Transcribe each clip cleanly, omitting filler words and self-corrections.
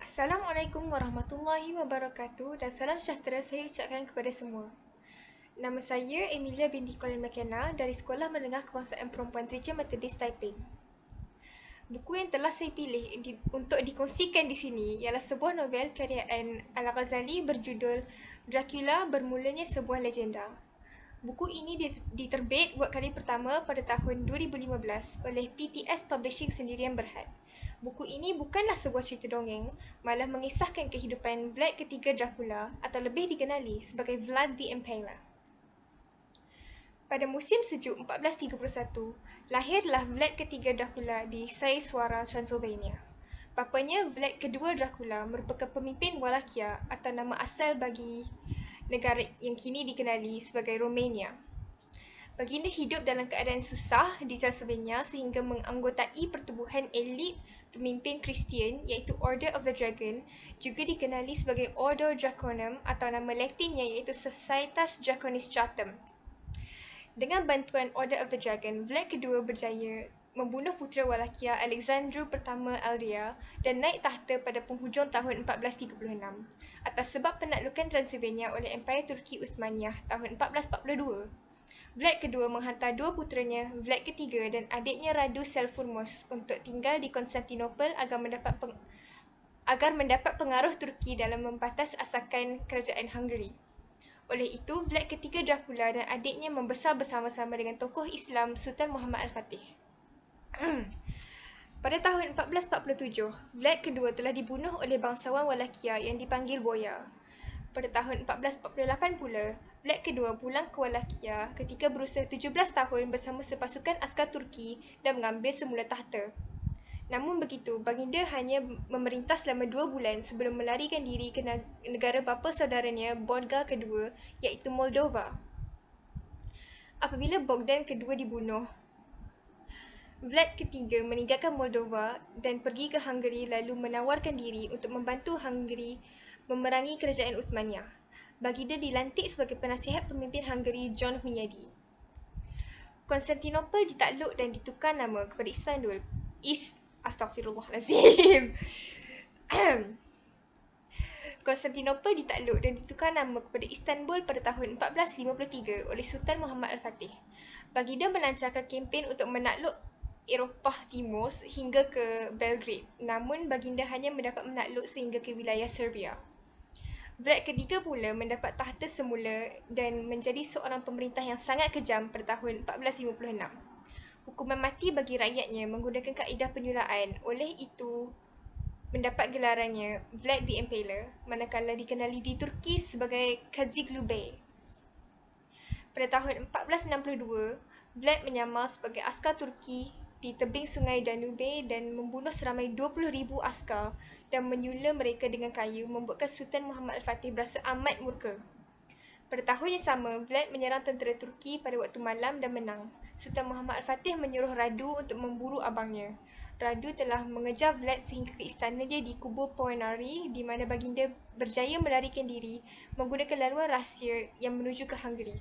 Assalamualaikum warahmatullahi wabarakatuh dan salam sejahtera saya ucapkan kepada semua. Nama saya Emilia binti Colin McKenna dari Sekolah Menengah Kebangsaan Perempuan Tereja Methodist Taiping. Buku yang telah saya pilih untuk dikongsikan di sini ialah sebuah novel karyaan Al-Ghazali berjudul Dracula Bermulanya Sebuah Legenda. Buku ini diterbit buat kali pertama pada tahun 2015 oleh PTS Publishing Sendirian Berhad. Buku ini bukanlah sebuah cerita dongeng, malah mengisahkan kehidupan Vlad ketiga Dracula atau lebih dikenali sebagai Vlad the Impaler. Pada musim sejuk 1431, lahirlah Vlad ketiga Dracula di Saiswara, Transylvania. Bapanya, Vlad kedua Dracula, merupakan pemimpin Wallachia atau nama asal bagi negara yang kini dikenali sebagai Romania. Baginda hidup dalam keadaan susah di Transylvania sehingga menganggotai pertubuhan elit pemimpin Kristian iaitu Order of the Dragon, juga dikenali sebagai Ordo Draconum atau nama Latinnya iaitu Societas Draconistratum. Dengan bantuan Order of the Dragon, Vlad kedua berjaya membunuh putera Wallachia Alexandru I Aldea dan naik tahta pada penghujung tahun 1436 atas sebab penaklukan Transylvania oleh Empayar Turki Uthmaniyah tahun 1442. Vlad kedua menghantar dua puteranya, Vlad ketiga dan adiknya Radu Selfurmos untuk tinggal di Konstantinopel agar mendapat pengaruh Turki dalam membatas asakan kerajaan Hungary. Oleh itu, Vlad ketiga Dracula dan adiknya membesar bersama-sama dengan tokoh Islam Sultan Muhammad Al-Fatih. Pada tahun 1447, Vlad kedua telah dibunuh oleh bangsawan Wallachia yang dipanggil Boyar. Pada tahun 1448 pula, Vlad kedua pulang ke Wallachia ketika berusia 17 tahun bersama sepasukan askar Turki dan mengambil semula tahta. Namun begitu, baginda hanya memerintah selama 2 bulan sebelum melarikan diri ke negara bapa saudaranya Borga kedua iaitu Moldova. Apabila Bogdan kedua dibunuh, Vlad ketiga meninggalkan Moldova dan pergi ke Hungary lalu menawarkan diri untuk membantu Hungary memerangi kerajaan Uthmaniyah. Baginda dilantik sebagai penasihat pemimpin Hungary John Hunyadi. Konstantinopel ditakluk dan ditukar nama kepada Istanbul. Astaghfirullahalazim. Konstantinopel ditakluk dan ditukar nama kepada Istanbul pada tahun 1453 oleh Sultan Muhammad Al-Fatih. Baginda melancarkan kempen untuk menakluk Eropah Timur hingga ke Belgrade. Namun baginda hanya mendapat menakluk sehingga ke wilayah Serbia. Vlad ketiga pula mendapat tahta semula dan menjadi seorang pemerintah yang sangat kejam pada tahun 1456. Hukuman mati bagi rakyatnya menggunakan kaedah penyulaan, oleh itu mendapat gelarannya Vlad the Impaler, manakala dikenali di Turki sebagai Kaziklu Bey. Pada tahun 1462, Vlad menyamar sebagai askar Turki di tebing sungai Danube dan membunuh seramai 20,000 askar dan menyula mereka dengan kayu, membuatkan Sultan Muhammad Al-Fatih berasa amat murka. Pada tahun yang sama, Vlad menyerang tentera Turki pada waktu malam dan menang. Sultan Muhammad Al-Fatih menyuruh Radu untuk memburu abangnya. Radu telah mengejar Vlad sehingga ke istananya di kubur Poenari, di mana baginda berjaya melarikan diri menggunakan laluan rahsia yang menuju ke Hungary.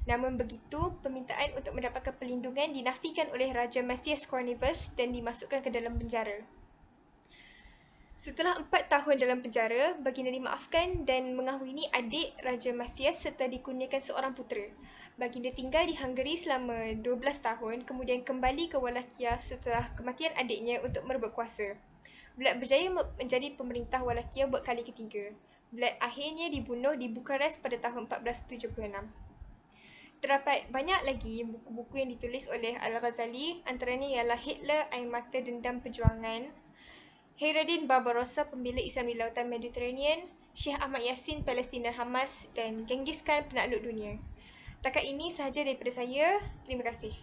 Namun begitu, permintaan untuk mendapatkan perlindungan dinafikan oleh Raja Matthias Cornelius dan dimasukkan ke dalam penjara. Setelah 4 tahun dalam penjara, baginda dimaafkan dan mengahwini adik Raja Matthias serta dikurniakan seorang putera. Baginda tinggal di Hungary selama 12 tahun, kemudian kembali ke Wallachia setelah kematian adiknya untuk merebut kuasa. Vlad berjaya menjadi pemerintah Wallachia buat kali ketiga. Vlad akhirnya dibunuh di Bukares pada tahun 1476. Terdapat banyak lagi buku-buku yang ditulis oleh Al-Ghazali, antaranya ialah Hitler, Air Mata Dendam Perjuangan, Hayreddin Barbarossa, Pembela Islam di Lautan Mediterranean, Syekh Ahmad Yassin, Palestin dan Hamas, dan Genghis Khan, Penakluk Dunia. Takat ini sahaja daripada saya. Terima kasih.